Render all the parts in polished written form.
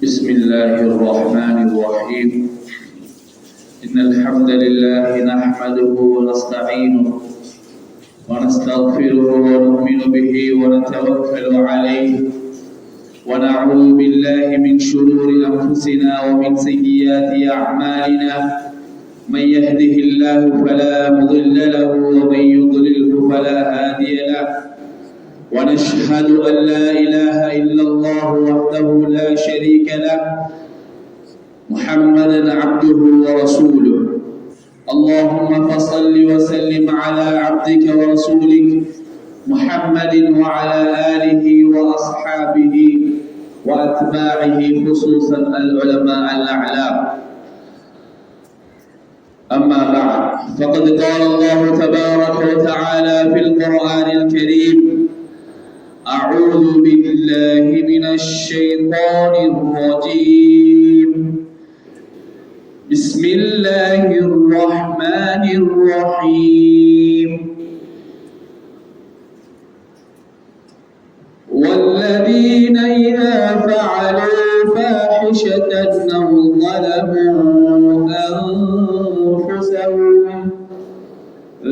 بسم الله الرحمن الرحيم إن الحمد لله نحمده ونستعينه ونستغفره ونؤمن به ونتوكل عليه ونعوذ بالله من شرور أنفسنا ومن سيئات أعمالنا من يهده الله فلا مضل له ومن يضلله فلا هادي له ونشهد أن لا إله إلا الله وحده لا شريك له محمدا عبده ورسوله اللهم فصل وسلم على عبدك ورسولك محمد وعلى آله وأصحابه وأتباعه خصوصا العلماء الأعلام. أما بعد فقد قال الله تبارك وتعالى في القرآن الكريم: أعوذ بالله من الشيطان الرجيم بسم الله الرحمن الرحيم والذين إذا فعلوا فاحشة أو ظلموا أنفسهم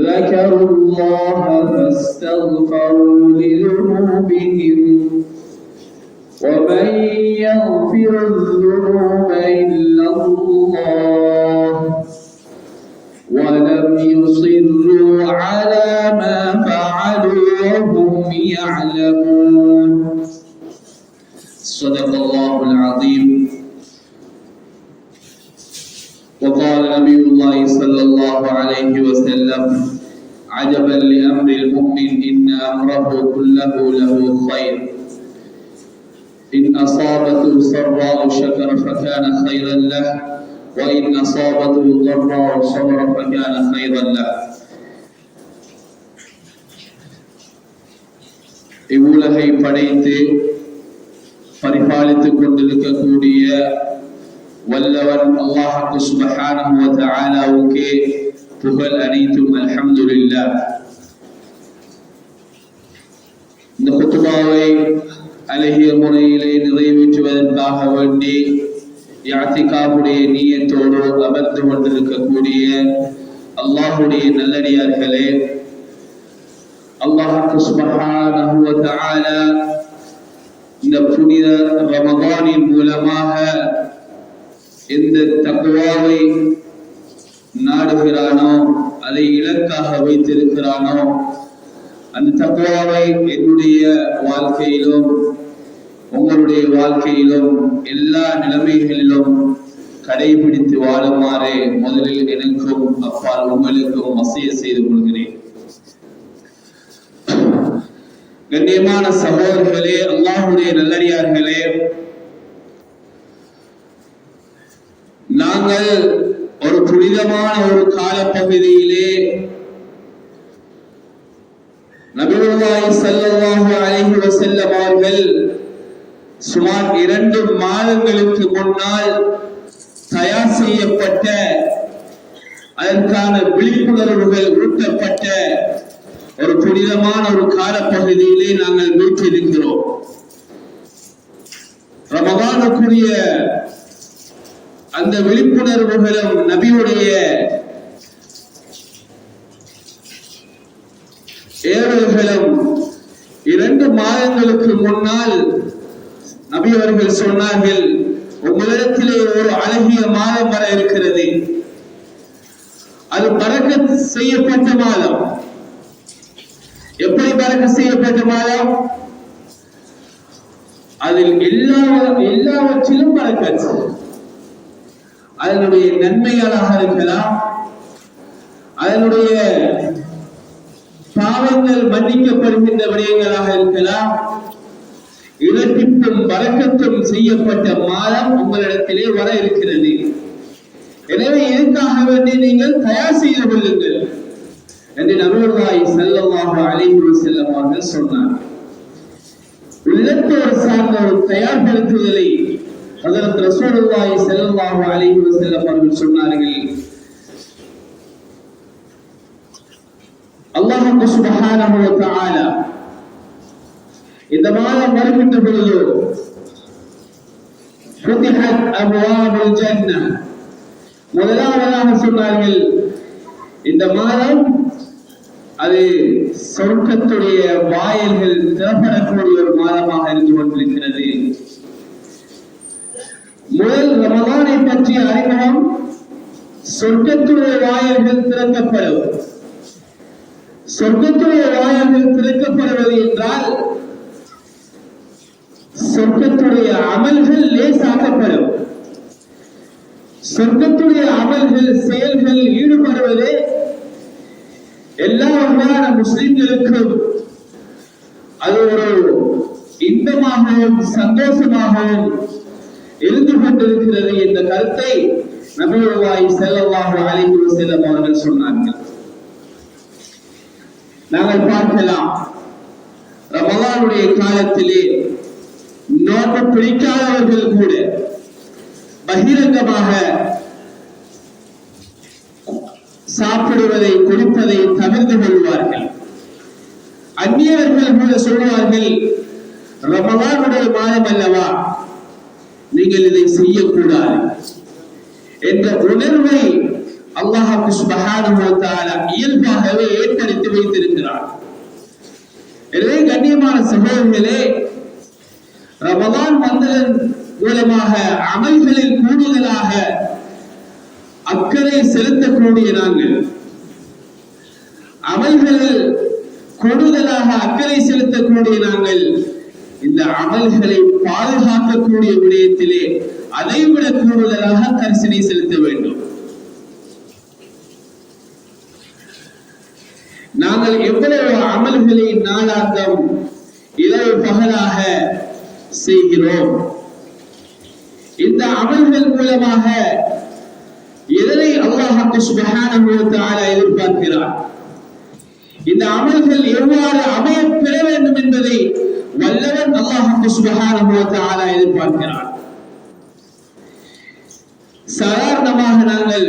ذكروا الله فاستغفروا لذنوبهم ومن يغفر الذنوب إلا الله ولم يصروا على ما فعلوا وهم يعلمون. صدق الله العظيم. وقال نبي الله صلى الله عليه وسلم: عجبا لأمر المؤمن إن أمره كله له خير إن أصابته سراء شكر فكان خيرا له وإن أصابته ضراء صبر فكان خيرا له. இவ்வுலகை படைத்து பரிபாலித்துக் கொண்டிருக்கக்கூடிய வல்லவன் அல்லாஹ் சுப்ஹானஹு வ தஆலாவுக்கே புகழ் அனைத்தும் அல்ஹம்துலில்லாஹ். இந்த குத்பாவை அழகிய முறையிலே நிறைவேற்றுவதற்காக வேண்டி இஅ்திகாஃபுடைய நியத்தோடு அமர்ந்து கொண்டிருக்கக்கூடிய அல்லாஹ்வுடைய நல்லடியார்களே, அல்லாஹ் சுப்ஹானஹு வ தஆலா இந்த புனித ரமதானின் மூலமாக எந்த தக்வாவை நாடுகிறானோ, அதை இலக்காக வைத்திருக்கிறானோ, அந்த தக்வாவை என்னுடைய வாழ்க்கையிலும் உங்களுடைய வாழ்க்கையிலும் எல்லா நிலைமைகளிலும் கடைபிடித்து வாழுமாறு முதலில் எனக்கும் அப்பால் உங்களுக்கும் வசிய செய்து கொள்கிறேன். கண்ணியமான சகோதரர்களே, அல்லாஹ்வுடைய நல்லடியார்களே, நாங்கள் ஒரு புனிதமான ஒரு காலப்பகுதியிலே நபியுல்லாஹி ஸல்லல்லாஹு அலைஹி வஸல்லம் அவர்கள் சுமார் 2 மாதங்களுக்கு முன்னால் தயார் செய்யப்பட்ட, அதற்கான விழிப்புணர்வுகள் ஊட்டப்பட்ட ஒரு புனிதமான ஒரு காலப்பகுதியிலே நாங்கள் வீற்றிருக்கிறோம். ரமதானுக்குரிய அந்த விழிப்புணர்வுகளும் நபியுடைய ஏவல்களும் 2 மாதங்களுக்கு முன்னால் நபி அவர்கள் சொன்னார்கள், உங்களிடத்திலே ஒரு அழகிய மாதம் வர இருக்கிறது, அது பரக்கத் செய்யப்பட்ட மாதம். எப்படி பரக்கத் செய்யப்பட்ட மாதம்? அதில் எல்லாவற்றிலும் பரக்கத். அதனுடைய நன்மைகளாக இருக்கலாம், அதனுடைய பாவங்கள் மன்னிக்கப்படுகின்ற விடயங்களாக இருக்கலாம், இரட்டிப்பும் பரக்கத்தும் செய்யப்பட்ட மாதம் உங்களிடத்திலே வர இருக்கிறது. எனவே இதற்காக வேண்டி நீங்கள் தயார் செய்து கொள்ளுங்கள் என்று நபியுல்லாஹி ஸல்லல்லாஹு அலைஹி வஸல்லம் அவர்கள் சொன்னார். உள்ளத்தோடு சார்ந்த ஒரு தயார்படுத்துதலை ஹஜ்ரத் ரசூலுல்லாஹி ஸல்லல்லாஹு அலைஹி வஸல்லம் அவர்கள் சொன்னார்கள். அல்லாஹ் சுப்ஹானஹு வ தஆலா இந்த மாதம் வருகின்ற பொழுது ஃபுதிஹத் அப்வாபுல் ஜன்னah. முதலாவதாக சொன்னார்கள், இந்த மாதம் அது சொர்க்கத்துடைய வாயில்கள் திறப்படக்கூடிய ஒரு மாதமாக இருந்து கொண்டிருக்கிறது. முதல் ரமலானை பற்றிய அறிமுகம், சொர்க்கத்துடைய வாயில்கள் திறக்கப்படும். சொர்க்கத்துடைய வாயில்கள் திறக்கப்படுவது என்றால் சொர்க்கத்துடைய அமல்கள் லேசாக்கப்படும். சொர்க்கத்துடைய அமல்கள் செயல்கள் ஈடுபடுவது எல்லா வகையான முஸ்லிம்களுக்கும் அது ஒரு இன்பமாகவும் சந்தோஷமாகவும் இருந்து கொண்டிருக்கிறது என்ற கருத்தை நபியுல்லாஹி ஸல்லல்லாஹு அலைஹி வஸல்லம் அவர்கள் சொன்னார்கள். நாங்கள் பார்க்கலாம், ரமலானுடைய காலத்திலே நோன்பு பிடிக்காதவர்கள் கூட பகிரங்கமாக சாப்பிடுவதை குடிப்பதை தவிர்த்து கொள்வார்கள். அந்நியவர்கள் கூட சொல்வார்கள், ரமலானுடைய மாதம் அல்லவா, நீங்கள் இதை செய்யக்கூடாது என்ற உணர்வை அல்லாஹ் சுப்ஹானஹு வ தஆலா இயல்பாகவே ஏற்படுத்தி வைத்திருக்கிறார். எனவே கண்ணியமான சகோதரர்களே, ரமலான் வந்ததன் மூலமாக அமல்களில் கூடுதலாக அக்கறை செலுத்தக்கூடிய நாங்கள், அமல்களில் கூடுதலாக அக்கறை செலுத்தக்கூடிய நாங்கள் இந்த அமல்களை பாதுகாக்கக்கூடிய விடயத்திலே அதைவிட கூடுதலாக கரிசனை செலுத்த வேண்டும். நாங்கள் எவ்வளவு அமல்களை நாளாந்தம் இரவு பகலாக செய்கிறோம், இந்த அமல்கள் மூலமாக எதனை அல்லாஹ் சுப்ஹானஹு வ தஆலா எதிர்பார்க்கிறார், இந்த அமல்கள் எவ்வாறு அமைய பெற வேண்டும் என்பதை வல்லவன் அல்லாஹ் சுப்ஹானஹு வ தஆலா எதிர்பார்க்கிறார். சாதாரணமாக நாங்கள்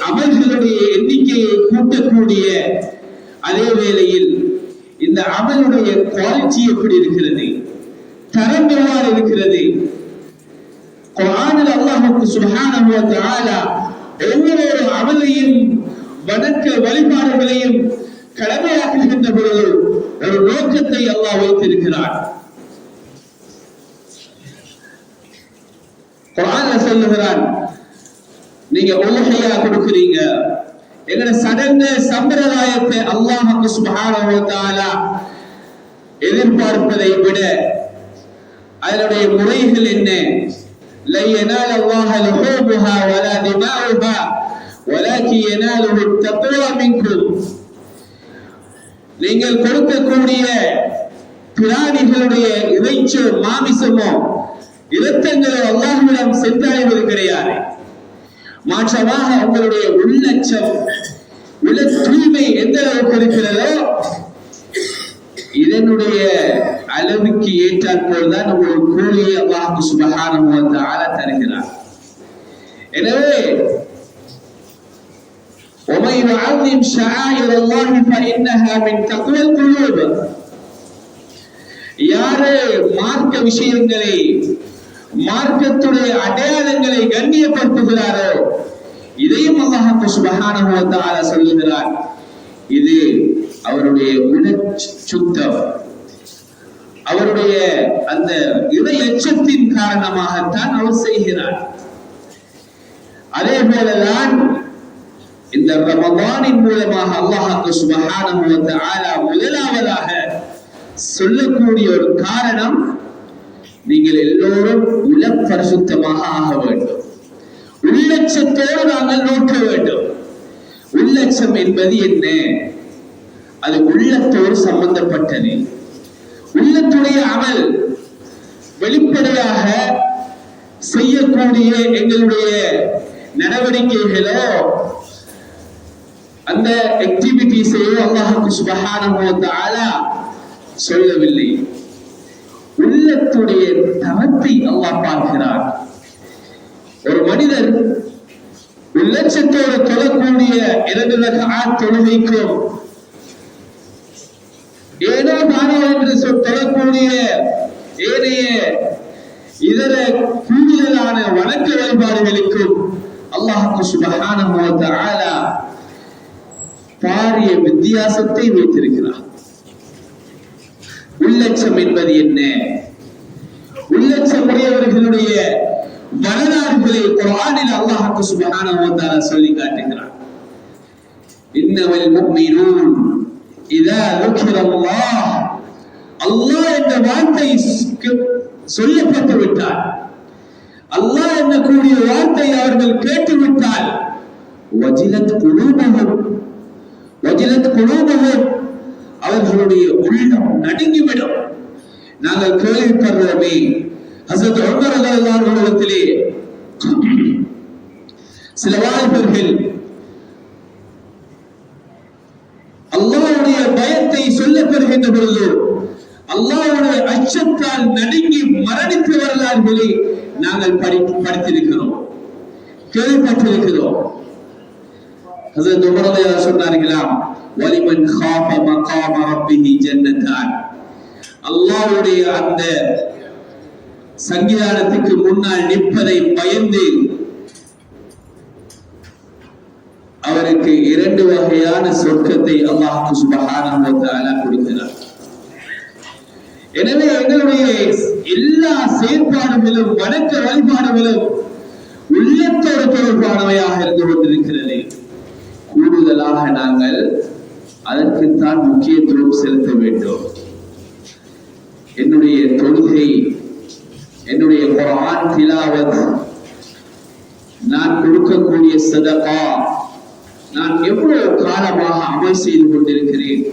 அமல்களுடைய எண்ணிக்கையை கூட்டக்கூடிய அதே வேளையில் இந்த அமலுடைய குவாலிட்டி எப்படி இருக்கிறது, தரம் எவ்வாறு இருக்கிறது? குர்ஆனில் அல்லாஹ் சுப்ஹானஹு வ தஆலா ஒவ்வொரு அமலையும் வணக்க வழிபாடுகளையும் கடமையாக்குகின்ற பொழுது ஒரு நோக்கத்தை அல்லாஹ் வைத்திருக்கிறார். குர்ஆன்ல சொல்லுகிறான், நீங்க உலஹியா கொடுக்கிறீங்க, எங்கட சடங்கு சம்பிரதாயத்தை அல்லாஹ் சுப்ஹானஹு வ தஆலா எதிர்பார்ப்பதை விட அதனுடைய முறைகள் என்ன? لا ينال الله لحومها ولا دماؤها ولكن يناله التقوى منكم. நீங்கள் கொடுக்கக்கூடிய பிராணிகளுடைய இறைச்சோ மாமிசமோ இரத்தங்களோ அல்லாஹ்விடம் சென்றடைவது கிடையாது. மாற்றமாக உங்களுடைய உள்ளச்சம், உள்ள தூய்மை எந்த அளவுக்கு இருக்கிறதோ இதனுடைய அளவுக்கு ஏற்றாற் போல்தான் உங்களுக்கு கூலியை அல்லாஹ் சுப்ஹானஹு வ தஆலா தருகிறார். எனவே وَمَن يُعَظِّمْ شَعَائِرَ اللَّهِ فَإِنَّهَا مِن تَقْوَى الْقُلُوبِ. யாரு மார்க்க விஷயங்களை, மார்க்கத்துடைய அடையாளங்களை கண்ணியப்படுத்துகிறாரோ இதையும் அல்லாஹ் சுப்ஹானஹு வ தஆலா சொல்லுகிறார், இது அவருடைய சுத்தம், அவருடைய அந்த இறை எச்சத்தின் காரணமாகத்தான் அவர் செய்கிறார். அதே போலதான் இந்த ரமலானின் மூலமாக அல்லாஹ் சுப்ஹானஹு வ தஆலா முதலாவதாக சொல்லக்கூடிய ஒரு காரணம், நீங்கள் எல்லோரும் உல பரிசுத்தமாக ஆக வேண்டும். உள்ளச்சத்தோடு நாங்கள் நோக்க வேண்டும். உள்ளச்சம் என்பது என்ன? அது உள்ளத்தோடு சம்பந்தப்பட்டது. உள்ளத்துடைய அமல் வெளிப்படையாக செய்யக்கூடிய எங்களுடைய நடவடிக்கைகளோ அந்த ஆக்டிவிட்டிஸையோ அல்லாஹ் சுப்ஹானஹு வ தஆலா சொல்லவில்லை. உள்ளத்துடைய தரத்தை அல்லாஹ் பார்க்கிறார். ஒரு மனிதர் உள்ளச்சத்தோடு தொழக்கூடிய 2 ரக்அத் தொழுகைக்கும் ஏனோ தானோ என்று தொழக்கூடிய ஏனைய இதர கூடுதலான வணக்க வழிபாடுகளுக்கும் அல்லாஹ் சுப்ஹானஹு வ தஆலா பாரிய வித்தியாசத்தை வைத்திருக்கிறார். உள்ளட்சம் என்பது என்ன? உள்ளட்சம் உடையவர்களுடைய வரலாறுகளை குர்ஆனில் அல்லாஹ் சுப்ஹானஹு வ தஆலா சொல்லி காட்டுகிறார். இன்னமல் முஃமினூன் இதா ذكرல்லாஹ், அல்லாஹ் என்ற வார்த்தை சொல்லப்பட்டு விட்டால், அல்லாஹ் என்னக்கூடிய வார்த்தை அவர்கள் கேட்டுவிட்டால் வஜிலத் குலூபுஹும், அவர்களுடைய உள்ளம் நடுங்கிவிடும். நாங்கள் கேள்விப்படுறோமே, ஹஸரத் உமர் ரலியல்லாஹு அன்ஹு இடத்திலே சில வாலிபர்கள் அல்லாஹ்வுடைய பயத்தை சொல்லப்படுகின்ற பொழுது அல்லாஹ்வுடைய அச்சத்தால் நடுங்கி மரணித்த வரலாறுகளை நாங்கள் படித்திருக்கிறோம், கேள்விப்பட்டிருக்கிறோம். ஹஸரத் உமர் ரலியல்லாஹு அன்ஹு சொன்னார்களாம், வலிமன் காஃப மகாம ரப்பிஹி ஜன்னதான், அல்லாஹ்வுடைய அந்த சங்கிதானத்துக்கு முன்னால் நிற்பதை பயந்து அவருக்கு 2 வகையான சொர்க்கத்தை அல்லாஹ் சுப்ஹானஹு வ தஆலா கொடுக்கிறார். எனவே எங்களுடைய எல்லா செயற்பாடுகளும் வணக்க வழிபாடுகளும் உள்ளத்தோடு தொடர்பானவையாக இருந்து கொண்டிருக்கிறது. கூடுதலாக நாங்கள் அதற்குத்தான் முக்கியத்துவம் செலுத்த வேண்டும். என்னுடைய தொழுகை, என்னுடைய குர்ஆன் திலாவத், நான் கொடுக்கக்கூடிய சதகா, நான் எவ்வளவு காலமாக அமல் செய்து கொண்டிருக்கிறேன்.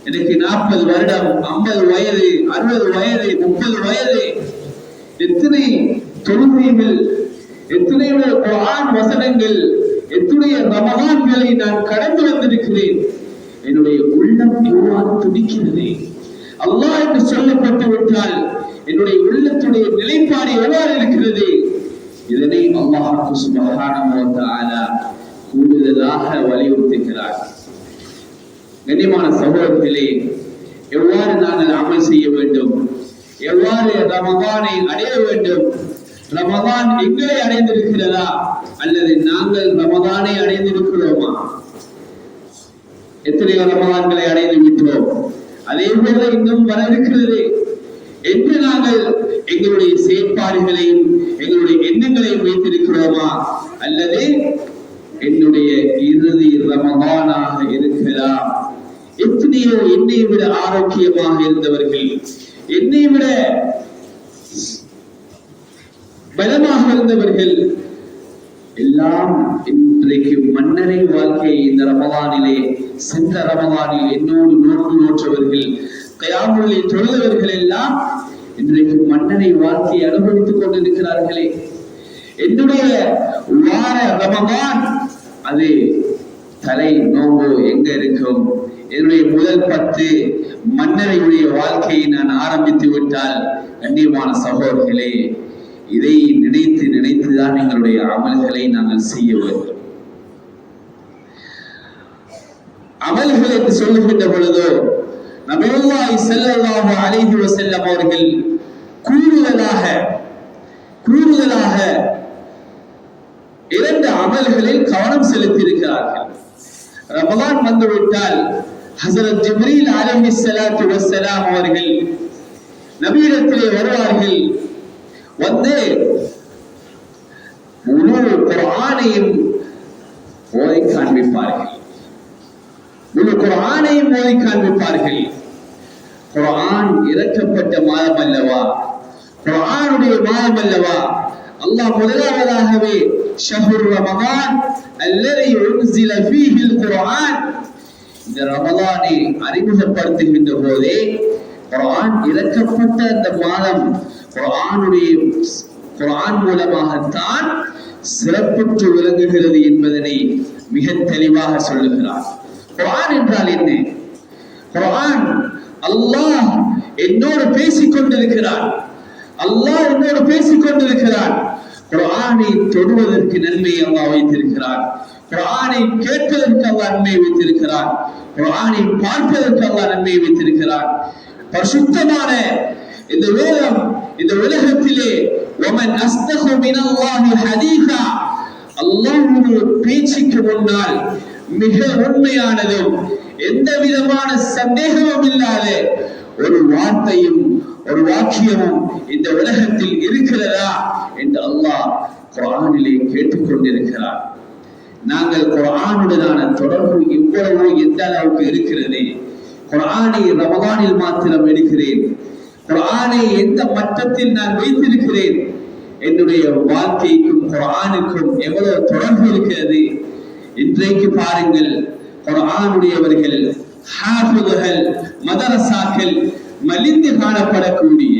எனக்கு 40 வருடம், 50 வயது, 60 வயது, 30 வயது, எத்தனை தொழுகைகள், எத்தனை குர்ஆன் வசனங்கள், எத்தனை ரமலான்களை நான் கடந்து வந்திருக்கிறேன். என்னுடைய உள்ளம் எவ்வாறு துடிக்கிறது, அல்லாஹ் என்று சொல்லப்பட்டு விட்டால் என்னுடைய உள்ளத்துடைய நிலைப்பாடு எவ்வாறு இருக்கிறது. இதனை அல்லாஹ் சுப்ஹானஹு வ தஆலா கூடுதலாக வலியுறுத்துகிறார். கண்ணியமான சகோதரர்களே, எவ்வாறு நாங்கள் அமல் செய்ய வேண்டும், எவ்வாறு ரமதானை அடைய வேண்டும், ரமதான் எங்களை அடைந்திருக்கிறதா அல்லது நாங்கள் ரமதானை அடைந்திருக்கிறோமா? எத்தனை ரமதான்களை அடைந்து விட்டோம், அதே போல இன்னும் வர இருக்கிறது என்று நாங்கள் எங்களுடைய செயற்பாடுகளையும் எங்களுடைய எண்ணங்களையும் வைத்திருக்கிறோமா? அல்லது என்னுடைய இறுதி ரமதானாக இருக்கலாம், எத்தனையோ என்னை விட ஆரோக்கியமாக இருந்தவர்கள், என்னை விட பலமாக இருந்தவர்கள் எல்லாம் இன்றைக்கு மன்னரை வாழ்க்கையை இந்த ரமதானிலே, சென்ற ரமதானில் என்னோடு நோன்பு நோற்றவர்கள், கயாமுல்லை தொழுதவர்கள் எல்லாம் இன்றைக்கு மன்னரை வாழ்க்கையை அனுபவித்துக் கொண்டிருக்கிறார்களே. என்னுடைய வார ரமதான் அது தலை நோம்பு எங்க இருக்கும்? என்னுடைய முதல் 10 மன்னரையுடைய வாழ்க்கையை நான் ஆரம்பித்து விட்டால், கண்ணியமான சகோதரர்களே, இதை நினைத்து நினைத்துதான் எங்களுடைய அமல்களை நாங்கள் செய்ய வேண்டும். அமல்கள் என்று சொல்லுகின்ற பொழுதோ நபியுல்லாஹி ஸல்லல்லாஹு அலைஹி வஸல்லம் அவர்கள் கூடுதலாக 2 அமல்களில் கவனம் செலுத்தியிருக்கிறார்கள். ரமலான் வந்துவிட்டால் ஹஸரத் ஜிப்ரீல் அலைஹிஸ்ஸலாத்து வஸ்ஸலாம் அவர்கள் நபியிடத்திலே வருவார்கள். வந்து முழு குர்ஆனையும் ஓதி காண்பிப்பார்கள். முழு குர்ஆனையும் ஓதி காண்பிப்பார்கள். குர்ஆன் இறக்கப்பட்ட மாதம் அல்லவா, குர்ஆனுடைய மாதம் அல்லவா. அல்லாஹ் முதலாவதாகவே ஷஹ்ரு ரமதான் அல்லதி உன்ஸில ஃபீஹில் குர்ஆன், இந்த ரமலானை அறிமுகப்படுத்துகின்ற போதே குர்ஆன் இறக்கப்பட்ட அந்த மாதம் குர்ஆன் மூலமாகத்தான் சிறப்புற்று விளங்குகிறது என்பதனை மிக தெளிவாக சொல்லுகிறார். குர்ஆன் என்றால் என்ன? குர்ஆன் அல்லாஹ் என்னோடு பேசிக் கொண்டிருக்கிறார், அல்லாஹ் என்னோடு பேசிக் கொண்டிருக்கிறார். குர்ஆனை தொடுவதற்கு நன்மை அல்லாஹ் வைத்திருக்கிறார், குர்ஆனை கேட்பதற்கு அல்லாஹ் நன்மை வைத்திருக்கிறார், குர்ஆனை பார்ப்பதற்கு அல்லாஹ் நன்மை வைத்திருக்கிறார். பரிசுத்தமான இந்த வேதம் இந்த உலகத்திலே வமன் அஸ்தகு மினல்லாஹி ஹதீஸா, அல்லாஹ்வுடைய பேச்சுக்கு முன்னால் மிக உண்மையானதும் எந்த விதமான சந்தேகமும் இல்லாத ஒரு வார்த்தையும் ஒரு வாக்கியமும் இந்த உலகத்தில் இருக்கிறதா என்று அல்லாஹ் குர்ஆனிலே கேட்டுக்கொண்டிருக்கிறார். நாங்கள் குர்ஆனுடனான தொடர்பு இவ்வளவு எந்த அளவுக்கு இருக்கிறது? குர்ஆனை ரமதானில் மாத்திரம் எடுக்கிறேன், குர்ஆனை எந்த மட்டத்தில் நான் வைத்திருக்கிறேன், என்னுடைய வாழ்க்கைக்கும் குர்ஆனுக்கும் எவ்வளவு தொடர்பு இருக்கிறது? இன்றைக்கு பாருங்கள், குர்ஆனுடையவர்கள் ஹாஃபிதுகள் மதரசாக்கள் மலிந்து காணப்படக்கூடிய,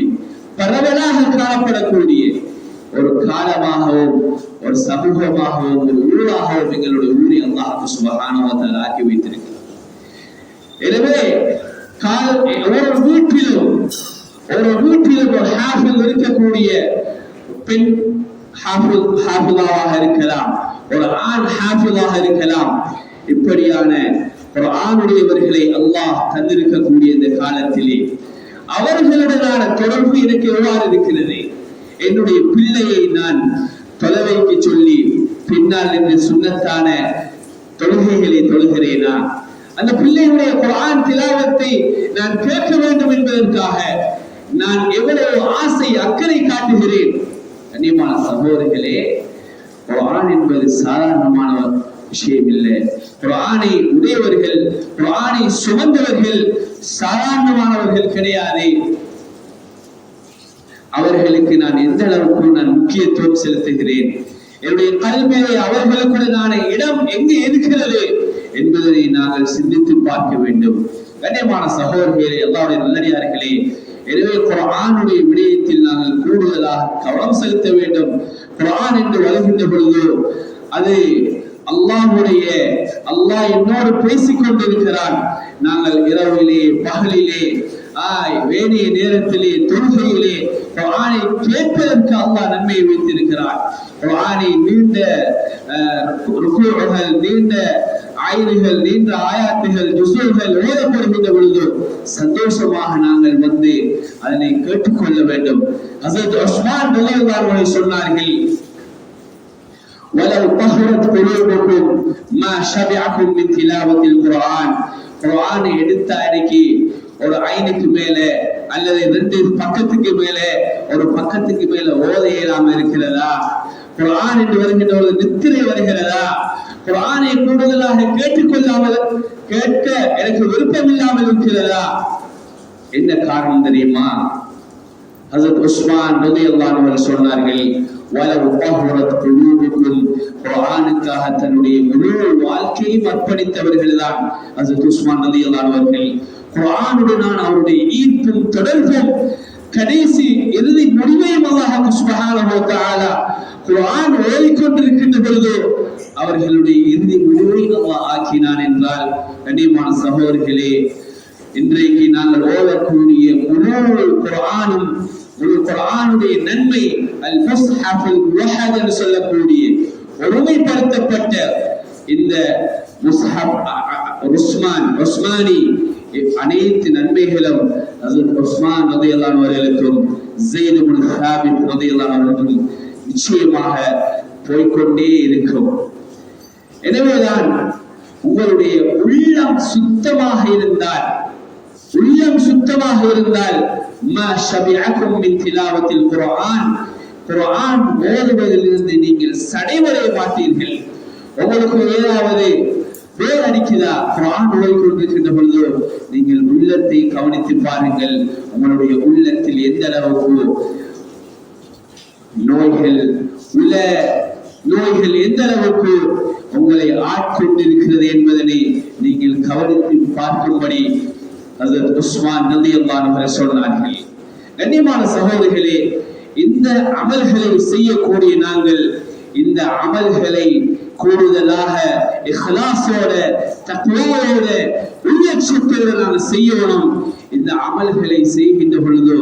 பரவலாக காணப்படக்கூடிய ஒரு காலமாகவும் ஒரு சமூகமாகவும் ஒரு ஊராகவும் எங்களுடைய ஊரை அல்லாஹ் சுப்ஹானஹு வ தஆலா ஆக்கி வைத்திருக்கிறார். எனவே ஒரு வீட்டிலும் ஒரு ஹாஃபில் இருக்கக்கூடிய பெண் ஹாஃபிலாக இருக்கலாம், ஒரு ஆண் ஹாஃபிலாக இருக்கலாம். இப்படியான குர்ஆனுடையவர்களை அல்லாஹ் தந்திருக்கக்கூடிய இந்த காலத்திலே அவர்களுடனான தொடர்பு எனக்கு எவ்வாறு இருக்கிறது? என்னுடைய பிள்ளையை நான் தொலைவைக்கு சொல்லி பின்னால் நின்று சுன்னத்தான தொழுகைகளை தொழுகிறேனா? அந்த பிள்ளையுடைய குர்ஆன் திலாவத்தை நான் கேட்க வேண்டும் என்பதற்காக நான் எவ்வளவு ஆசை அக்கறை காட்டுகிறேன். கண்ணியமான சகோதரர்களே, குர்ஆன் என்பது சாதாரணமான விஷயம் இல்லை. குர்ஆனை உடையவர்கள், குர்ஆனை சுமந்தவர்கள் சாதாரணமானவர்கள் கிடையாது. அவர்களுக்கு நான் எந்த அளவுக்கு நான் முக்கியத்துவம் செலுத்துகிறேன், என்னுடைய கல்வியை அவர்களுக்குள்ளான இடம் எங்கே இருக்கிறது என்பதை நாங்கள் சிந்தித்து பார்க்க வேண்டும். கண்ணியமான சகோதரர்களே, அல்லாஹ்வுடைய நல்லடியார்களே, எனவே குர்ஆனுடைய விடயத்தில் நாங்கள் கூடுதலாக கவனம் செலுத்த வேண்டும். குர்ஆன் என்று வருகின்ற பொழுது அது அல்லாஹ் என்னோடு பேசிக் கொண்டிருக்கிறான். நாங்கள் இரவிலே பகலிலே வேணிய நேரத்திலே தொழுகையிலே குர்ஆனை கேட்பதற்கு அல்லாஹ் நன்மை வைத்திருக்கிறார். குர்ஆனை நீண்ட ருக்கூகள், நீண்ட ஆயத்துகள், நீண்ட ஆயாத்துகள், ஜுஸூகள் ஓதப்படுகின்ற பொழுது சந்தோஷமாக நாங்கள் வந்து அதனை கேட்டுக்கொள்ள வேண்டும். ஹஸரத் உஸ்மான் ரலியல்லாஹு அன்ஹு சொன்னார்கள், وَلَوْ طَهُرَتْ قُلُوبُكُمْ مَا شَبِعَكُمْ مِنْ تِلَاوَةِ الْقُرْآنِ. குர்ஆனை எடுத்த அன்னைக்கு ஒரு ஐனுக்கு மேல அல்லது 2 பக்கத்துக்கு மேல ஒரு பக்கத்துக்கு மேல ஓத இயலாம இருக்கிறதா? குர்ஆன் என்று வருகின்ற ஒரு நித்திரை வருகிறதா? குர்ஆனை கூடுதலாக கேட்டுக்கொள்ளாமல் கேட்க எனக்கு விருப்பம் இல்லாமல் இருக்கிறதா? என்ன காரணம் தெரியுமா? ஹஸரத் உஸ்மான் ரலியல்லாஹு அன்ஹு சொன்னார்கள், வலவ் தஹரத் குலூபுக்கும், குர்ஆனுக்காக தன்னுடைய முழு வாழ்க்கையை அர்ப்பணித்தவர்கள் தான் ஹஸரத் உஸ்மான் ரலியல்லாஹு அன்ஹு அவர்கள். குர்ஆனுடனான அவருடைய ஈர்ப்பும் தொடர்பும் கடைசி இறுதி முடிவையும் அல்லாஹ் சுப்ஹானஹு வ தஆலா குர்ஆன் ஓதிக்கொண்டிருக்கின்ற பொழுது அவர்களுடைய இறுதி முடிவை அல்லாஹ் ஆக்கினான் என்றால், கண்ணியமான சகோதரர்களே, இன்றைக்கு நாங்கள் ஓதக்கூடிய முழு குர்ஆனும், முழு குர்ஆனுடைய நன்மை அல் முஸ்ஹஃபுல் முவஹ்ஹத் என்று சொல்லக்கூடிய ஒருமைப்படுத்தப்பட்ட இந்த முஸ்ஹப் உஸ்மானி அனைத்து நன்மைகளும் ஹஸரத் உஸ்மான் ரலியல்லாஹு அன்ஹு அவர்களுக்கும் ஸெய்த் இப்னு சாபித் ரலியல்லாஹு அன்ஹு அவர்களுக்கும் நிச்சயமாக போய்கொண்டே இருக்கும். எனவேதான் உங்களுடைய உள்ளம் சுத்தமாக இருந்தால் மா ஷபிஅக்கும் மின் திலாவத்தில் குர்ஆன், குர்ஆன் ஓதுவதிலிருந்து நீங்கள் சடைவடைய மாட்டீர்கள். உங்களுக்கு ஏதாவது வேர் அடிக்குதா? குர்ஆன் ஓதிக்கொண்டிருக்கின்ற பொழுது நீங்கள் உள்ளத்தை கவனித்து பாருங்கள். உங்களுடைய உள்ளத்தில் எந்த அளவுக்கு நோய்கள் எந்த அளவுக்கு உங்களை ஆட்கொண்டிருக்கிறது என்பதனை நீங்கள் கவனித்து பார்க்கும்படி ஹஸரத் உஸ்மான் ரலியல்லாஹு அன்ஹு சொன்னார்கள். கண்ணியமான சகோதரர்களே, இந்த அமல்களை செய்யக்கூடிய நாங்கள் இந்த அமல்களை கூடுதலாக இஹ்லாஸோட, தக்வாவோட, உள்ளச்சத்தோட நாங்கள் செய்யணும். இந்த அமல்களை செய்கின்ற பொழுது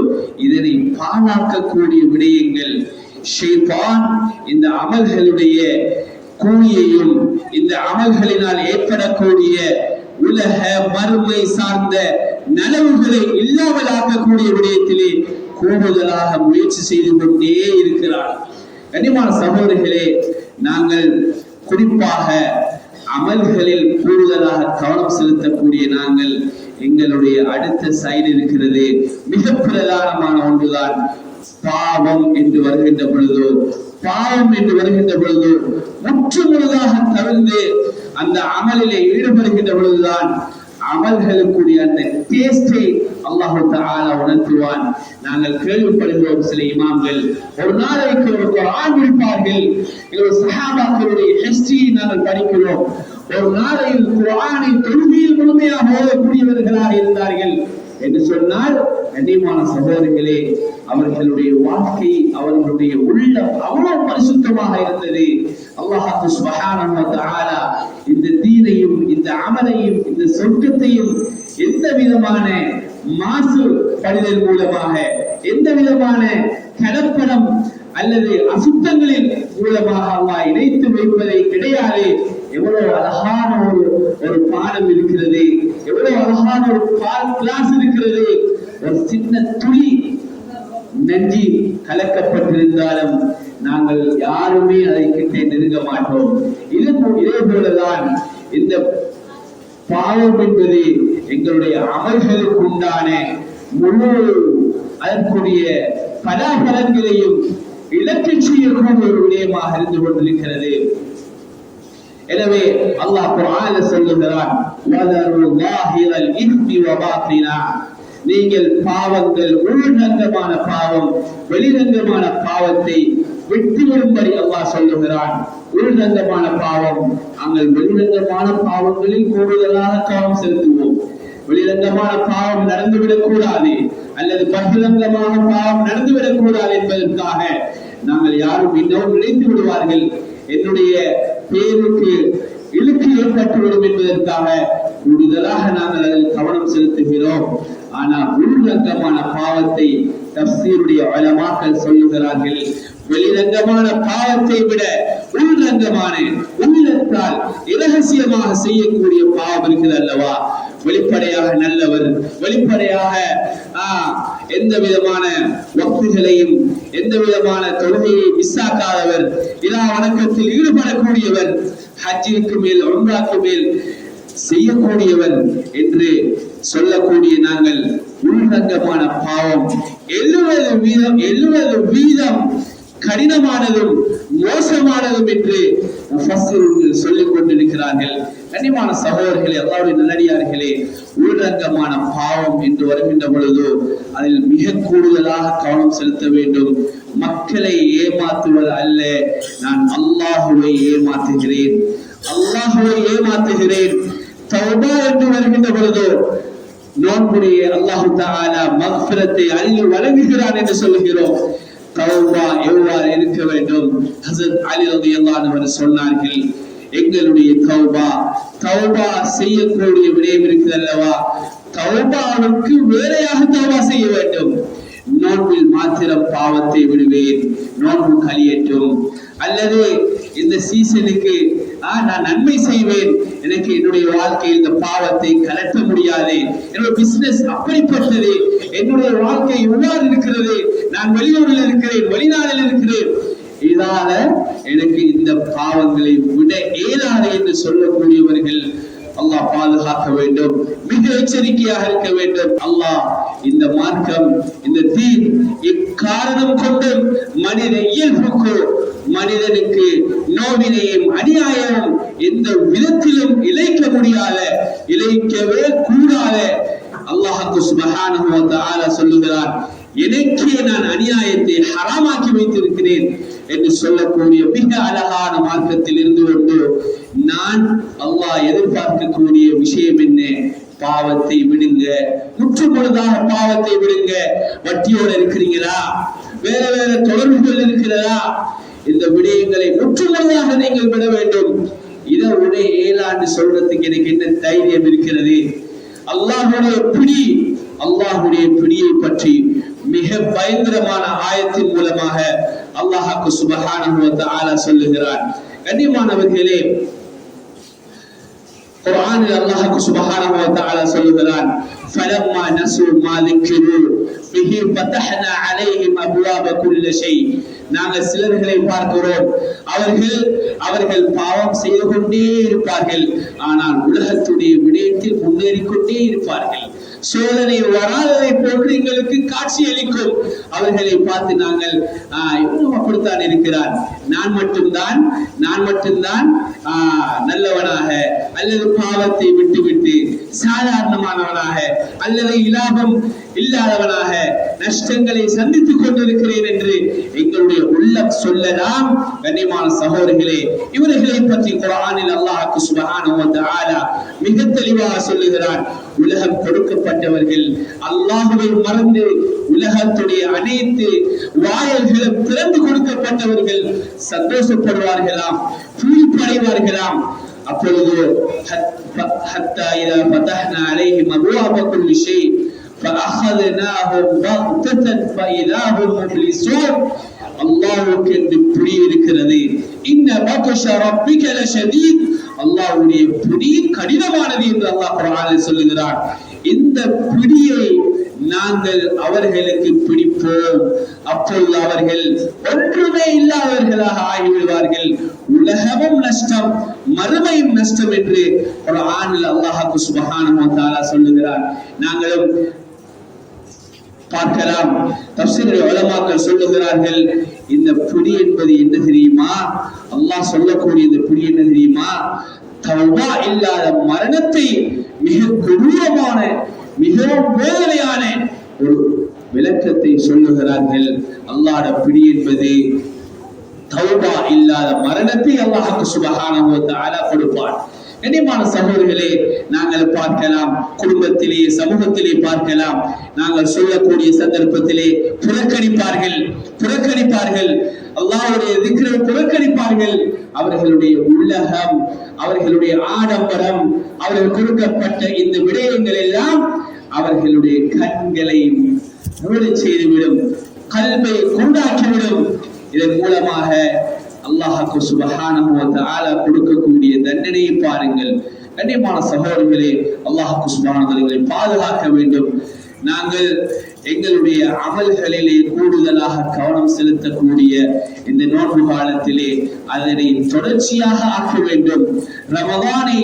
இதனை பாழாக்கக்கூடிய விடயங்கள் ஷைத்தான் இந்த அமல்களுடைய கூலியையும் இந்த அமல்களினால் ஏற்படக்கூடிய உலக மறுமை சார்ந்த நலவுகளை இல்லாமல் ஆக்கக்கூடிய விடயத்திலே கூடுதலாக முயற்சி செய்து கொண்டே இருக்கிறார். கண்ணியமான சகோதரர்களே, நாங்கள் குறிப்பாக அமல்களில் கூடுதலாக கவனம் செலுத்தக்கூடிய நாங்கள் எங்களுடைய அடுத்த சைடு இருக்கிறது மிக பிரதானமான ஒன்றுதான் பாவம் என்று வருகின்ற பொழுது முற்று முழுதாக தவிர்த்து அந்த அமலிலே ஈடுபடுகின்ற பொழுதுதான் அமல்களுக்குரிய அந்த டேஸ்டை அல்லாஹ் தஆலா உணர்த்துவான். நாங்கள் கேள்விப்படுகிறோம், சில இமாம்கள் ஒரு நாளைக்கு ஒரு குர்ஆன் படிப்பார்கள். சஹாபாக்களுடைய ஹிஸ்டரியை நாங்கள் படிக்கிறோம். ஒரு நாளையில் குர்ஆனை தொழுகையில் முழுமையாக ஓதக்கூடியவர்களாக இருந்தார்கள் என்று சொன்னால், கண்ணியமான சகோதரர்களே, அவர்களுடைய வாழ்க்கை, அவர்களுடைய உள்ளம் அவ்வளவு பரிசுத்தமாக இருந்தது. அல்லாஹ் சுப்ஹானஹு வ தஆலா இந்த தீனையும் இந்த அமலையும் இந்த சொர்க்கத்தையும் எந்த விதமான மாசு படுதல் மூலமாக, எந்த விதமான கலப்படம் அல்லது அசுத்தங்களின் மூலமாக அல்லாஹ் இணைத்து வைப்பதை கிடையாது. எவ்வளவு அழகான ஒரு பாடம் இருக்கிறது, எவ்வளவு அழகான ஒரு பால் கிளாஸ் இருக்கிறது. ஒரு சின்ன துளி நெஞ்சி கலக்கப்பட்டிருந்தாலும் நாங்கள் யாருமே அதை கிட்டே நெருங்க மாட்டோம். இதே போலதான் இந்த பாவம் என்பது எங்களுடைய அமல்களுக்கு உண்டான முழு அதற்குரிய பலாபலன்களையும் இலக்கை செய்யக்கூடிய ஒரு விடயமாக இருந்து கொண்டிருக்கிறது. எனவே அல்லாஹ் குர்ஆனில் சொல்லுகிறான், நீங்கள் பாவங்கள், உள்ரங்கமான பாவம், வெளிரங்கமான பாவத்தை விட்டுவிடும்படி அல்லாஹ் சொல்லுகிறான். உள்ரங்கமான பாவம், நாங்கள் வெளிரங்கமான பாவங்களில் கூடுதலாக கவனம் செலுத்துவோம். வெளிரங்கமான பாவம் நடந்துவிடக் கூடாது அல்லது பகிரங்கமான பாவம் நடந்துவிடக் கூடாது என்பதற்காக நாங்கள் யாரும் இன்னும் நினைத்து விடுவார்கள், என்னுடைய பேருக்கு இழுக்கு ஏற்பட்டுவிடும் என்பதற்காக கூடுதலாக நாங்கள் அதில் கவனம் செலுத்துகிறோம். ஆனால் உள்ரங்கமான பாவத்தை தஃசீருடைய உலமாக்கள் சொல்லுகிறார்கள், வெளிரங்கமான பாவத்தை விட உள்ரங்கமான உள்ளத்தால் இரகசியமாக செய்யக்கூடிய பாவம் இருக்குது அல்லவா. வெளிப்படையாக நல்லவர், வெளிப்படையாக எந்த விதமான வக்துகளையும் எந்த விதமான தொழுகையை மிஸ்ஸாக்காதவர், இலா வணக்கத்தில் ஈடுபடக்கூடியவர், ஹஜ்ஜிற்கு மேல் உம்ராக்கு மேல் செய்யக்கூடியவர் என்று சொல்லக்கூடிய நாங்கள் உள்ரங்கமான பாவம் 70% கடினமானதும் மோசமானதும் என்று முஃபஸ்ஸிரீன்கள் சொல்லிக் கொண்டிருக்கிறார்கள். கண்ணியமான சகோதரர்களே, அல்லாஹ்வுடைய நல்லடியார்களே, உள்ரங்கமான பாவம் என்று வருகின்ற பொழுது அதில் மிக கூடுதலாக கவனம் செலுத்த வேண்டும். மக்களை ஏமாற்றுவது அல்ல, நான் அல்லாஹ்வை ஏமாற்றுகிறேன், அல்லாஹ்வை ஏமாற்றுகிறேன். தௌபா என்று வருகின்ற பொழுது நோன்புடைய அல்லாஹ் தஆலா மக்ஃபிரத்தை அள்ளி வழங்குகிறான் என்று சொல்கிறோம். தௌபா எவ்வாறு இருக்க வேண்டும்? ஹஸரத் அலி ரலியல்லாஹு அன்ஹு சொன்னார்கள், எங்களுடைய தௌபா செய்யக்கூடிய விடயம் இருக்குது அல்லவா, தௌபாவுக்கு வேறையாக தௌபா செய்ய வேண்டும். நோன்பில் மாத்திரம் பாவத்தை விடுவேன், நோன்பு கழியட்டும், அல்லது இந்த சீசனுக்கு நான் நன்மை செய்வேன், எனக்கு என்னுடைய வாழ்க்கையில் இந்த பாவத்தை கலட்ட முடியாது, என்னுடைய பிசினஸ் அப்படிப்பட்டது, என்னுடைய வாழ்க்கை இவ்வாறு இருக்கிறது, நான் வெளியூரில் இருக்கிறேன், வெளிநாட்டில் இருக்கிறேன், இதால எனக்கு இந்த பாவங்களை விட இயலாது என்று சொல்லக்கூடியவர்கள் அல்லாஹ் பாதுகாக்க வேண்டும், மிக எச்சரிக்கையாக இருக்க வேண்டும். அல்லாஹ் இந்த மார்க்கம், இந்த தீன் இக்காரணம் கொண்டு மனித இயல்புக்கு, மனிதனுக்கு நோவினையும் அநியாயமும் எந்த விதத்திலும் இழைக்க முடியாத, இழைக்கவே கூடாத அல்லாஹ் சுப்ஹானஹு வ தஆலா சொல்லுகிறார், எனக்கே நான் அநியாயத்தை ஹராமாக்கி வைத்திருக்கிறேன் என்று சொல்லக்கூடிய மிக அழகான மார்க்கத்தில் இருந்து கொண்டு நான் அல்லாஹ் எதிர்பார்க்கக்கூடிய விஷயம் என்ன? பாவத்தை விடுங்க, முற்றுமுழுதாக பாவத்தை விடுங்க. வட்டியோடு இருக்கிறீங்களா? வேற வேற தொடர்புகள் இருக்கிறதா? இந்த விடயங்களை முற்றுமுழுதாக நீங்கள் விட வேண்டும். இதை உடைய ஏழாண்டு சொல்றதுக்கு எனக்கு என்ன தைரியம் இருக்கிறது? அல்லாஹ்வுடைய பிடியை பற்றி மிக பயங்கரமான ஆயத்தின் மூலமாக அல்லாஹ் சுப்ஹானஹு வ தஆலா சொல்லுகிறார். கண்ணியமானவர்களே, குர்ஆனில் அல்லாஹ் சுப்ஹானஹு வ தஆலா சொல்கிறான், ஃபலம்மா நஸூ மா ذكروا به فتحنا عليهم ابواب كل شيء. நாங்கள் சிலர்களை பார்க்கிறோம், அவர்கள் பாவம் செய்து கொண்டே இருப்பார்கள், ஆனால் உலகத்துடைய விடயத்தில் முன்னேறி கொண்டே இருப்பார்கள். சோதனை வராததை போன்று எங்களுக்கு காட்சி அளிக்கும். அவர்களை பார்த்து நாங்கள் இவனும் அப்படித்தான் இருக்கிறான், நான் மட்டும்தான் நல்லவனாக அல்லது பாவத்தை விட்டுவிட்டு சாதாரணமானவனாக அல்லது இலாபம் இல்லாதவனாக நஷ்டங்களை சந்தித்துக் கொண்டிருக்கிறேன் என்று எங்களுடைய உள்ளம் சொல்லலாம். கண்ணியமான சகோதரர்களே, இவர்களை பற்றி குர்ஆனில் அல்லாஹ் சுப்ஹானஹு வ தஆலா மிக தெளிவாக சொல்லுகிறான். உலகம் கொடுக்கப்பட்டவர்கள் அல்லாஹ்வை மறந்து உலகத்துடைய அனைத்து வாயில்களும் திறந்து கொடுக்கப்பட்டவர்கள் சந்தோஷப்படுவார்களாம், பூரிப்படைவார்களாம். அப்பொழுது ஹத்தா இதா ஃபதஹ்னா அலைஹிம் அபுவாப குல்லி ஷை فأخذناهم بغتة فإذا هم مبلسون. அல்லாஹ்வுக்கு என்று பிடி இருக்கிறது. இன்ன பத்ஷ ரப்பிக லஷதீத். அல்லாஹ்வுடைய பிடி கடினமானது என்று அல்லாஹ் குர்ஆனில் சொல்லுகிறார். இந்த பிடியை நாங்கள் அவர்களுக்கு பிடிப்போம், அப்பொழுது அவர்கள் ஒன்றுமே இல்லாதவர்களாக ஆகிவிடுவார்கள். உலகமும் நஷ்டம், மறுமையும் நஷ்டம் என்று குர்ஆனில் அல்லாஹ் சுப்ஹானஹு வ தஆலா சொல்லுகிறார். நாங்களும் பார்க்கலாம், தஃசீர் உலமாக்கள் சொல்லுகிறார்கள், இந்த பிடி என்பது என்ன தெரியுமா? அல்லாஹ் சொல்லக்கூடிய இந்த பிடி என்ன தெரியுமா? தௌபா இல்லாத மரணத்தை மிக கொடூரமான மிகவும் வேதனையான ஒரு விளக்கத்தை சொல்லுகிறார்கள். அல்லாஹ்வுடைய பிடி என்பது தௌபா இல்லாத மரணத்தை அல்லாஹ் சுப்ஹானஹு வ தஆலா கொடுப்பான். கண்ணியமான சகோதரர்களே, நாங்கள் பார்க்கலாம், குடும்பத்திலே சமூகத்திலே பார்க்கலாம், நாங்கள் சொல்லக்கூடிய சந்தர்ப்பத்திலே புறக்கணிப்பார்கள், அல்லாஹ்வுடைய திக்ரை புறக்கணிப்பார்கள். அவர்களுடைய உள்ளகம், அவர்களுடைய ஆடம்பரம், அவர்கள் கொடுக்கப்பட்ட இந்த விடயங்கள் எல்லாம் அவர்களுடைய கண்களை செய்துவிடும், கல்வை கொண்டாக்கிவிடும். இதன் மூலமாக அல்லாஹ் சுப்ஹானஹு வ தஆலா கொடுக்கக்கூடிய தண்டனையை பாருங்கள். கண்ணியமான சகோதரர்களே, அல்லாஹ் சுப்ஹானஹு வ தஆலா பாதுகாக்க வேண்டும். நாங்கள் எங்களுடைய அமல்களிலே கூடுதலாக கவனம் செலுத்தக்கூடிய இந்த நோன்பு காலத்திலே அதனை தொடர்ச்சியாக ஆக்க வேண்டும். ரமலானை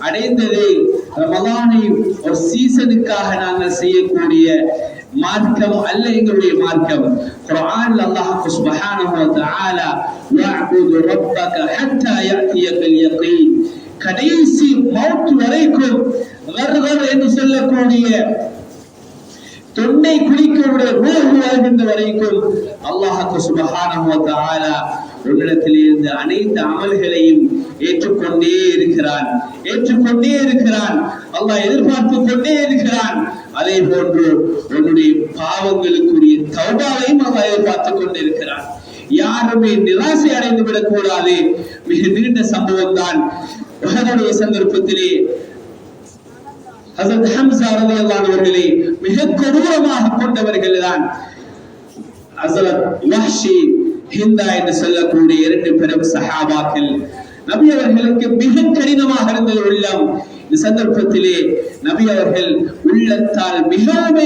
அடைந்தது, ரமலானை ஒரு சீசனுக்காக நாங்கள் செய்யக்கூடிய மார்க்கம் அல்ல எங்களுடைய மார்க்கம். குர்ஆனில் அல்லாஹ் சுப்ஹானஹு வ தஆலா வஅபுது ரப்பக ஹத்தா யஅதியகல் யகீன், கடைசி மௌத் வரைக்கும் கர்கர் என்று சொல்லக்கூடிய தொண்டை குளிக்கவுடைய ரூஹ் வருகின்ற வரைக்கும் அல்லாஹ் சுப்ஹானஹு வ தஆலா உன்னிடத்திலிருந்து அனைத்து அமல்களையும் ஏற்றுக்கொண்டே இருக்கிறான். அல்லாஹ் எதிர்பார்த்து கொண்டே இருக்கிறான். அதே போன்று உன்னுடைய பாவங்களுக்குரிய தௌபாவையும் அல்லாஹ் எதிர்பார்த்து கொண்டிருக்கிறான். யாருமே நிராசை அடைந்து விடக் கூடாது. மிக நீண்ட சம்பவம் தான். உஹதுடைய சந்தர்ப்பத்திலே ஹஸரத் ஹம்ஸா ரலியல்லாஹு அன்ஹு அவர்களை மிக கொடூரமாக கொண்டவர்கள் தான் ஹஸரத் வஹ்ஷி, ஹிந்தா என்று சொல்லக்கூடிய இரண்டு பெரும் சஹாபாக்கள். நபி அவர்களுக்கு மிக கடினமாக இருந்தது உள்ளம். இந்த சந்தர்ப்பத்திலே நபி அவர்கள் உள்ளத்தால் மிகவும்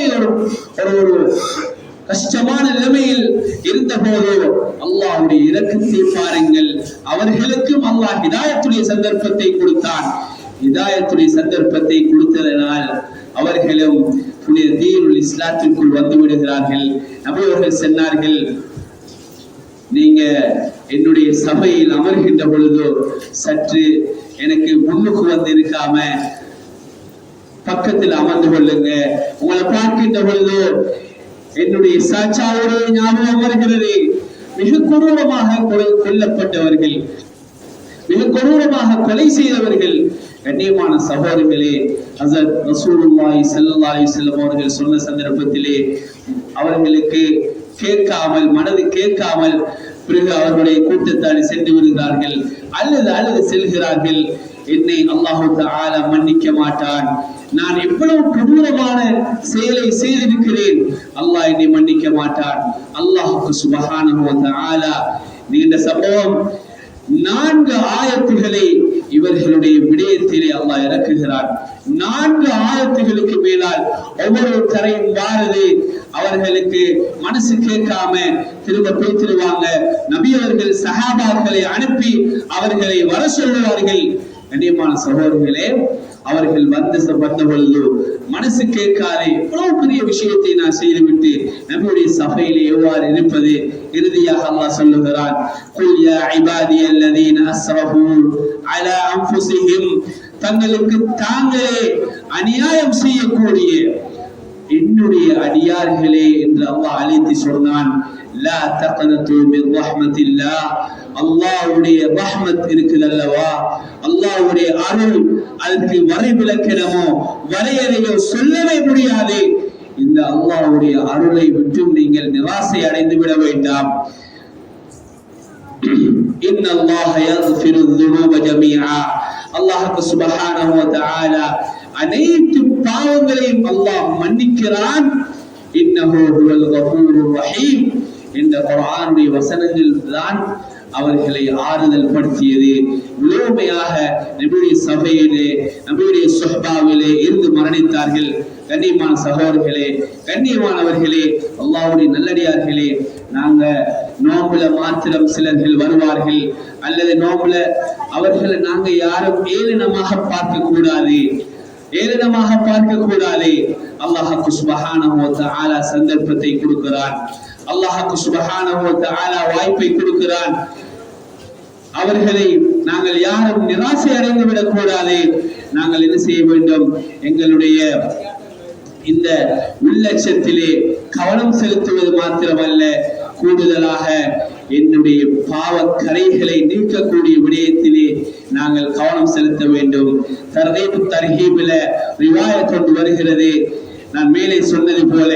ஒரு கஷ்டமான நிலைமையில் இருந்த போது அல்லாஹ்வுடைய இரக்கத்தை பாருங்கள். அவர்களுக்கும் அல்லாஹ் ஹிதாயத்துடைய சந்தர்ப்பத்தை கொடுத்தான். ஹிதாயத்துடைய சந்தர்ப்பத்தை கொடுத்ததனால் அவர்களும் புனித தீனுல் இஸ்லாத்திற்குள் வந்து விடுகிறார்கள். நபி அவர்கள் சொன்னார்கள், நீங்க என்னுடைய சபையில் அமர்கின்ற பொழுது சற்று எனக்கு முன்னுக்கு வந்து இருக்காம பக்கத்தில் அமர்ந்து கொள்ளுங்க. உங்களை பார்க்கின்ற பொழுது என்னுடைய சாட்சாவுடைய ஞாபகம் வருகிறது. மிக கொடூரமாக கொல்லப்பட்டவர்கள், மிக கொடூரமாக கொலை செய்தவர்கள். கண்ணியமான சகோதரர்களே, ஹஸரத் ரசூலுல்லாஹி ஸல்லல்லாஹு அலைஹி வஸல்லம் அவர்கள் சொன்ன சந்தர்ப்பத்திலே அவர்களுக்கு கேட்காமல், மனது கேட்காமல் பிறகு அவர்களுடைய கூட்டத்தாடி சென்று விடுகிறார்கள் அல்லது செல்கிறார்கள். என்னை அல்லாஹ் தஆலா மன்னிக்க மாட்டான், நான் எவ்வளவு கொடூரமான செயலை செய்திருக்கிறேன், அல்லாஹ் என்னை மன்னிக்க மாட்டான். அல்லாஹ் சுப்ஹானஹு வ தஆலா இந்த சம்பவம் 4 ஆயத்துகளை இவர்களுடைய விடயத்திலே அல்லாஹ் இறக்குகிறான். 4 ஆயத்துகளுக்கு மேலால் ஒவ்வொரு தரையும் வாரது. அவர்களுக்கு மனசு கேட்காம திரும்ப பேசிடுவாங்க. நபி அவர்கள் சஹாபாக்களை அனுப்பி அவர்களை வர சொல்லுவார்கள். கண்ணியமான சகோதரர்களே, அவர்கள் வந்த பொழுது மனசு கேட்காதே, இவ்வளவு பெரிய விஷயத்தை நான் செய்துவிட்டு நம்முடைய சபையிலே எவ்வாறு இருப்பது? இறுதியாக அல்லாஹ் சொல்லுகிறான், குல் யா இபாதியல்லதீன அஸ்ரஃபூ அலா அன்ஃபுஸிஹிம், தங்களுக்கு தாங்களே அநியாயம் செய்யக்கூடிய என்னுடைய அடியார்களே என்று அல்லாஹ் அழைத்து சொன்னான். லா தக்னது மின் ரஹ்மத்தில்லாஹ், அல்லாஹ்வுடைய ரஹ்மத் இருக்குது அல்லவா, அல்லாஹ்வுடைய அருள், அதற்கு வரைவிலக்கணமோ வரையறையோ சொல்லவே முடியாது. இந்த அல்லாஹ்வுடைய அருளை விட்டு நீங்கள் நிராசை அடைந்து விட வேண்டாம். இன்னல்லாஹ யக்ஃபிரு ذுனூப ஜமீஆ, அல்லாஹ் சுப்ஹானஹு வ தஆலா அனைத்து பாவங்களையும் அல்லாஹ் மன்னிக்கிறான். இன்னஹு ஹுவல் கஃபூருர் ரஹீம் என்ற குர்ஆனுடைய வசனங்கள் தான் அவர்களை ஆறுதல் படுத்தியது. முழுமையாக நபியுடைய சபையிலே நபியுடைய சுஹ்பாவிலே இருந்து மரணித்தார்கள். கண்ணியமான சகோதரர்களே, கண்ணியமானவர்களே, அல்லாஹ்வுடைய நல்லடியார்களே, நாங்க நோம்புல மாத்திரம் சிலர்கள் வருவார்கள், அல்லது நோம்புல அவர்களை நாங்க யாரும் ஏளனமாக பார்க்க கூடாது, ஏளனமாக பார்க்க கூடாது. அல்லாஹ் சுப்ஹானஹு வ தஆலா சந்தர்ப்பத்தை கொடுக்கிறான். அல்லாஹ் சுப்ஹானஹு வ தஆலா வாய்ப்பை கொடுக்கிறான். அவர்களை நாங்கள் யாரும் நிராசை அடைந்து விடக் கூடாது. நாங்கள் என்ன செய்ய வேண்டும்? எங்களுடைய இந்த உள்ளட்சத்திலே கவனம் செலுத்துவது மாத்திரமல்ல, கூடுதலாக என்னுடைய பாவ கரைகளை நீக்கக்கூடிய விடயத்திலே நாங்கள் கவனம் செலுத்த வேண்டும். தர்கீப் தர்ஹீபில ரிவாயத் கொண்டு வருகிறது. நான் மேலே சொன்னது போல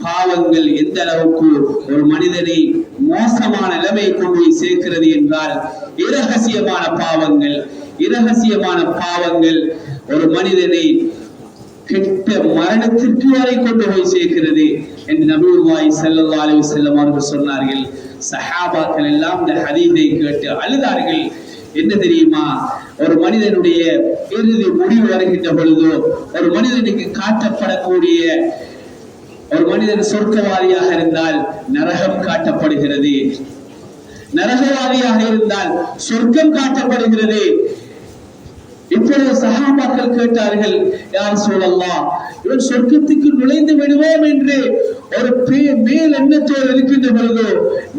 பாவங்கள் எந்த அளவுக்கு ஒரு மனிதனை மோசமான நிலைமையை கொண்டு போய் சேர்க்கிறது என்றால், இரகசியமான பாவங்கள், இரகசியமான பாவங்கள் ஒரு மனிதனை கெட்ட மரணத்திற்கு வரை கொண்டு போய் சேர்க்கிறது என்று நபியுல்லாஹி ஸல்லல்லாஹு அலைஹி வஸல்லம் அவர்கள் சொன்னார்கள். சஹாபாக்கள் எல்லாம் இந்த ஹதீஸை கேட்டு அழுதார்கள். என்ன தெரியுமா? ஒரு மனிதனுடைய இறுதி முடிவு வருகின்ற பொழுதோ, ஒரு மனிதனுக்கு காட்டப்படக்கூடிய, ஒரு மனிதன் சொர்க்கவாதியாக இருந்தால் நரகம் காட்டப்படுகிறது, நரகவாதியாக இருந்தால் சொர்க்கம் காட்டப்படுகிறது. இப்பொழுது சஹாபாக்கள் கேட்டார்கள், யா ரசூலல்லாஹ், இவன் சொர்க்கத்துக்கு நுழைந்து விடுவோம் என்று ஒரு மேல் எண்ணத்தோடு இருக்கின்ற பொழுது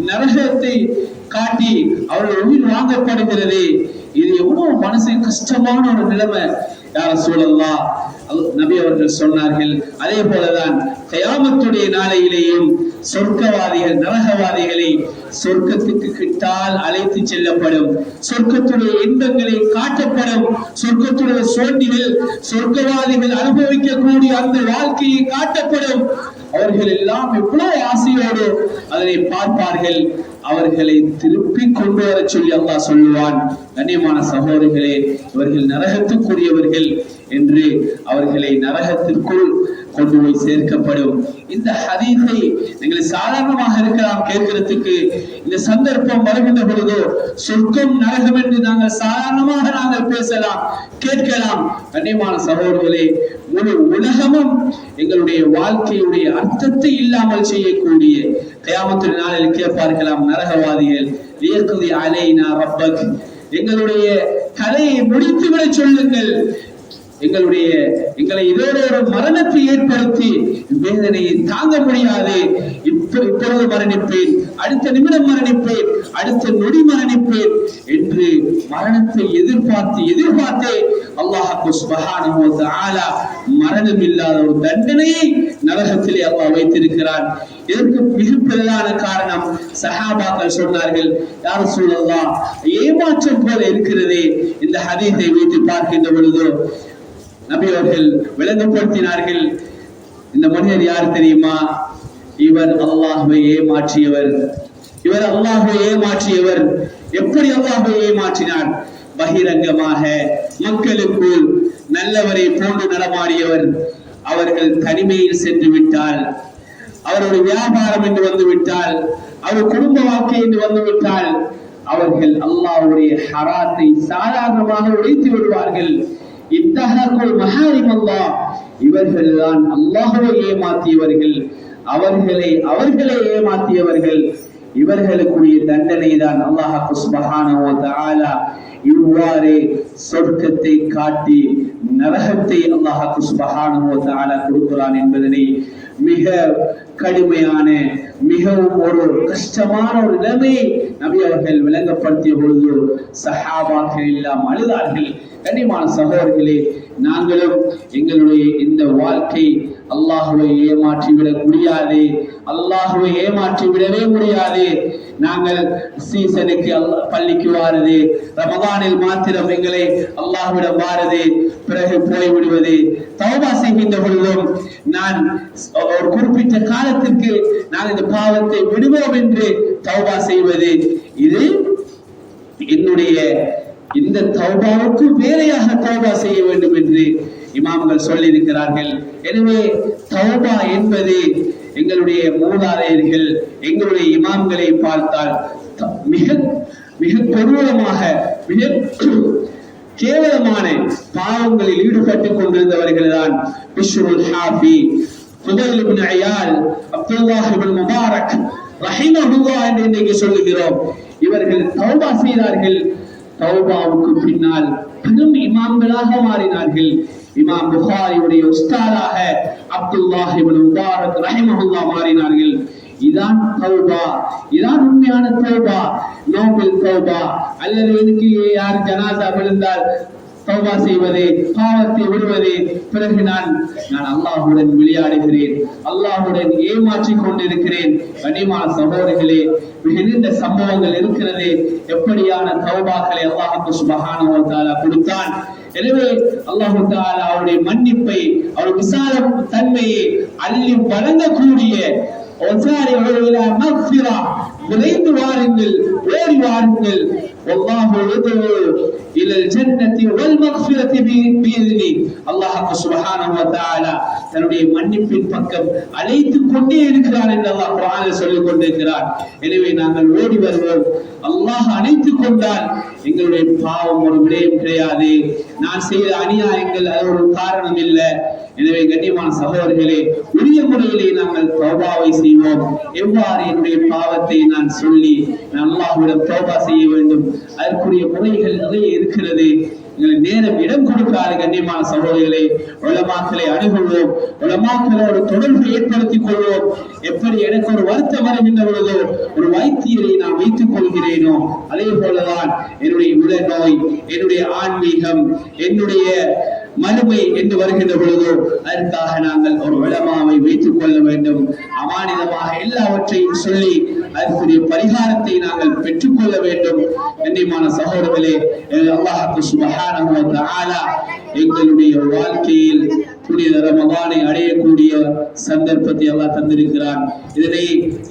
நரகத்தை காட்டி அவர்கள் உயிர் வாங்கப்படுகிறது. இது எவ்வளவு மனசு கஷ்டமான ஒரு நிலைமை. யா ரசூலல்லாஹ், நபி அவர்கள் சொன்னார்கள், அதே போலதான் கியாமத்துடைய நாளையிலேயும் சொர்க்கவாதிகள் நரகவாதிகளை சொர்க்கத்துக்கு கிட்டால் அழைத்து செல்லப்படும், சொர்க்கத்துடைய இன்பங்களை காட்டப்படும், சொர்க்கத்துடைய சோண்டிகள் சொர்க்கவாதிகள் அனுபவிக்கக்கூடிய அந்த வாழ்க்கையை காட்டப்படும். அவர்கள் எல்லாம் எவ்வளவு ஆசையோடு அதனை பார்ப்பார்கள். அவர்களை திருப்பி கொண்டு வர சொல்லி அல்லாஹ் சொல்லுவான், கண்ணியமான சகோதரர்களே, இவர்கள் நரகத்துக்குரியவர்கள் என்று அவர்களை நரகத்திற்குள் கொண்டு போய் சேர்க்கப்படும். இந்த ஹதீஸை நீங்கள் சாதாரணமாக இருக்கலாம் கேட்கிறதுக்கு. இந்த சந்தர்ப்பம் வருகின்ற பொழுதோ சொர்க்கம் நரகம் என்று நாங்கள் சாதாரணமாக நாங்கள் பேசலாம், கேட்கலாம். கண்ணியமான சகோதரர்களே, முழு உலகமும் எங்களுடைய வாழ்க்கையுடைய அர்த்தத்தை இல்லாமல் செய்யக்கூடிய கியாமத்துடைய நாளில் கேட்பார்களாம் நரகவாதிகள், லியக்தி அலைனா ரப்பக், எங்களுடைய கதையை முடித்துவிட சொல்லுங்கள், எங்களை இதோட ஒரு மரணத்தை ஏற்படுத்தி வேதனையை தாங்க முடியாது, இப்பொழுது மரணிப்பேன், அடுத்த நிமிடம் மரணிப்பேன், அடுத்த நொடி மரணிப்பேன் என்று மரணத்தை எதிர்பார்த்தே அல்லாஹ் சுப்ஹானஹு வ தஆலா மரணம் இல்லாத ஒரு தண்டனையை நரகத்திலே அல்லாஹ் வைத்திருக்கிறான். இதற்கு மிக பிரதான காரணம் சஹாபாக்கள் சொன்னார்கள், யா ரசூலல்லாஹ், ஏமாற்றம் போல இருக்கிறதே இந்த ஹதீஸை வைத்து பார்க்கின்ற பொழுது. நபி அவர்கள் விளங்கப்படுத்தினார்கள், இந்த மனிதர் யார் தெரியுமா? இவர் அல்லாஹ்வை ஏமாற்றியவர், இவர் அல்லாஹ்வை ஏமாற்றியவர். எப்படி அல்லாஹ்வை ஏமாற்றினார்? பகிரங்கமாக மக்களுக்குள் நல்லவரை போன்று நடமாடியவர். அவர்கள் தனிமையில் சென்று விட்டால், அவருடைய வியாபாரம் என்று வந்து விட்டால், அவர் குடும்ப வாழ்க்கை என்று வந்து விட்டால், அவர்கள் அல்லாஹ்வுடைய ஹராத்தை சாதாரணமாக உடைத்து விடுவார்கள். இத்தஹகுல் மஹாரிம் அல்லாஹ், இவர்கள்தான் அல்லாஹ்வை ஏமாற்றியவர்கள், அவர்களை ஏமாற்றியவர்கள். இவர்களுக்குரிய தண்டனை தான் அல்லாஹ் சுப்ஹானஹு வ தஆலா இவ்வாறு சொர்க்கத்தை காட்டி நரகத்தை அல்லாஹ் சுப்ஹானஹு வ தஆலா கொடுக்கிறான் என்பதனை மிக கடுமையான, மிகவும் ஒரு கஷ்டமான ஒரு நிலைமையை நபி அவர்கள் விளங்கப்படுத்திய பொழுது சஹாபாக்கள் எல்லாம் அழுதார்கள். கண்ணியமான சகோதரர்களே, நாங்களும் எங்களுடைய இந்த வாழ்க்கை அல்லாஹ்வை ஏமாற்றிவிடக் முடியாது, அல்லாஹ்வை ஏமாற்றி விடவே முடியாது. நாங்கள் சீசனுக்கு பள்ளிக்கு வாரது, ரமதானில் மாத்திரம் எங்களை அல்லாஹ்விடம் வாரது, பிறகு போய்விடுவது, தௌபா செய்கின்ற பொழுதும் நான் ஒரு குறிப்பிட்ட காலத்திற்கு நான் இந்த பாவத்தை விடுவோம் என்று தௌபா செய்வது, இது என்னுடைய இந்த தௌபாவுக்கு வேறையாக தௌபா செய்ய வேண்டும் என்று இமாம்கள் சொல்லி இருக்கிறார்கள். எனவே தௌபா என்பது எங்களுடைய மூதாதையர்கள், எங்களுடைய இமாம்களை பார்த்தால் மிக மிக கொடூரமாக, மிக கேவலமான பாவங்களில் ஈடுபட்டுக் கொண்டிருந்தவர்கள் தான் பிஷ்ருல் ஹாஃபி, ஃபுதைல் இப்னு இயால், அப்துல்லாஹ் இப்னு முபாரக் ரஹிமஹுல்லாஹ் என்று இன்றைக்கு சொல்லுகிறோம். இவர்கள் தௌபா செய்தார்கள். தௌபாவுக்கு பின்னால் பெரும் இமாம்களாக மாறினார்கள். இமாம் புகாரியுடைய உஸ்தாதாக அப்துல்லாஹ் இப்னு முபாரக் ரஹிமஹுல்லாஹ் மாறினார்கள். இதான் தௌபா, இதான் உண்மையான தௌபா, நோபல் தௌபா. அல்லது எனக்கு யார் ஜனாசா விழுந்தால் தௌபா செய்வது, பாவத்தை விடுவது, பிறகு நான் அல்லாஹ்வுடன் விளையாடுகிறேன், அல்லாஹ்வுடன் ஏமாற்றிக் கொண்டிருக்கிறேன். கனிமான சகோதரர்களே, மிகுந்த சம்பவங்கள் இருக்கிறது. எப்படியான தௌபாக்களை அல்லாஹ் சுப்ஹானஹு வ தஆலா கொடுத்தான். எனவே அல்லாஹ் தஆலா அவருடைய மன்னிப்பை, அவருடைய விசால தன்மையை அள்ளி வழங்கக்கூடிய விரைந்து வாருங்கள், ஓடி வாருங்கள். வல்லாஹு யதுஉ இலல் ஜன்னதி வல் மக்ஃபிரதி பிஇذنி. அல்லாஹ் சுப்ஹானஹு வ தஆலா தன்னுடைய மன்னிப்பின் பக்கம் அழைத்துக் கொண்டே இருக்கிறார் என்று அல்லாஹ் குர்ஆனில் சொல்லிக் கொண்டிருக்கிறார். எனவே நாங்கள் ஓடி வருவோம். அல்லாஹ் அழைத்துக் கொண்டால் எங்களுடைய பாவம் ஒரு விடயம் கிடையாது, நான் செய்த அநியாயங்கள் அது ஒரு காரணம் இல்லை. எனவே கண்ணியமான சகோதரர்களே, உரிய முறையிலே நாங்கள் தௌபாவை செய்வோம். எவ்வாறு என்னுடைய பாவத்தை நான் சொல்லி அல்லாஹ்விடம் தௌபா செய்ய வேண்டும், அதற்குரிய முறைகள் நிறைய இருக்கிறது. நேரம் இடம் கொடுக்கிறார். கண்ணியமான சகோதரர்களே, உலமாக்களை அணுகுவோம், உலமாக்களோடு தொடர்பு ஏற்படுத்திக் கொள்வோம். எப்படி எனக்கு ஒரு வருத்தம் வருகின்ற பொழுதோ ஒரு வைத்தியரை நான் வைத்துக் கொள்கிறேனோ, அதே போலதான் என்னுடைய உடல்நோய், என்னுடைய ஆன்மீகம், என்னுடைய மறுமை என்று வருகின்ற பொழுதோ அதற்காக நாங்கள் ஒரு உலமாவை வைத்துக் கொள்ள வேண்டும். அமானிதமாக எல்லாவற்றையும் சொல்லி அதற்குரிய பரிகாரத்தை நாங்கள் பெற்றுக்கொள்ள வேண்டும். கண்ணியமான சகோதரர்களே, அல்லாஹ் சுப்ஹானஹு வ தஆலா எங்களுடைய வாழ்க்கையில் புனித ரமதானை அடையக்கூடிய சந்தர்ப்பத்தை அல்லாஹ் தந்திருக்கிறான். இதனை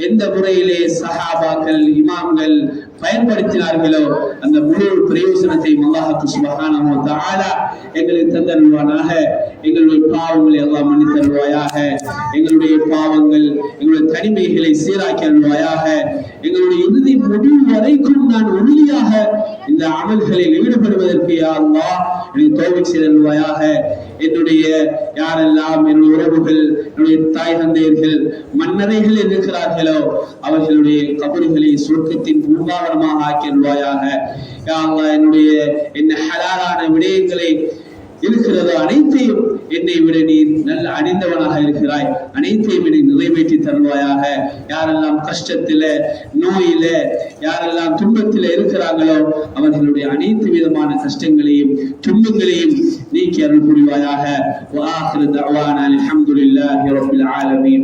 எந்த முறையிலே சஹாபாக்கள், இமாம்கள் பயன்படுத்தினார்களோ அந்த முழு பிரயோசனத்தை அல்லாஹ் சுப்ஹானஹு வ தஆலா எங்களுக்கு தந்தருள்வானாக. எங்களுடைய பாவங்களை அல்லாஹ் மன்னித்தருள்வாயாக. எங்களுடைய பாவங்கள், எங்களுடைய தனிமைகளை சீராக்கி அருள்வாயாக. எங்களுடைய இறுதி முடிவு வரைக்கும் நான் உறுதியாக இந்த அமல்களில் ஈடுபடுவதற்கு யா அல்லாஹ் எனக்கு தௌஃபீக் செய்தருள்வாயாக. என்னுடைய யாரெல்லாம் என்னுடைய உறவுகள், என்னுடைய தாய் தந்தையர்கள் மன்னரைகள் இருக்கிறார்களோ அவர்களுடைய கபறுகளை சொர்க்கத்தின் பூங்காவனமாக ஆக்கிடுவாயாக. யா அல்லாஹ் என்ன ஹலாலான விடயங்களை இருக்கிறதோ அனைத்தையும் என்னை விட நீ நல்ல அணிந்தவனாக இருக்கிறாய், அனைத்தையும் என்னை நிறைவேற்றி தருவாயாக. யாரெல்லாம் கஷ்டத்தில, நோயில, யாரெல்லாம் துன்பத்தில இருக்கிறாங்களோ அவர்களுடைய அனைத்து விதமான கஷ்டங்களையும் துன்பங்களையும் நீக்கி அருள் புரிவாயாக. வஆகிரு தஅவானா அல்ஹம்துலில்லாஹி ரப்பில் ஆலமீன்.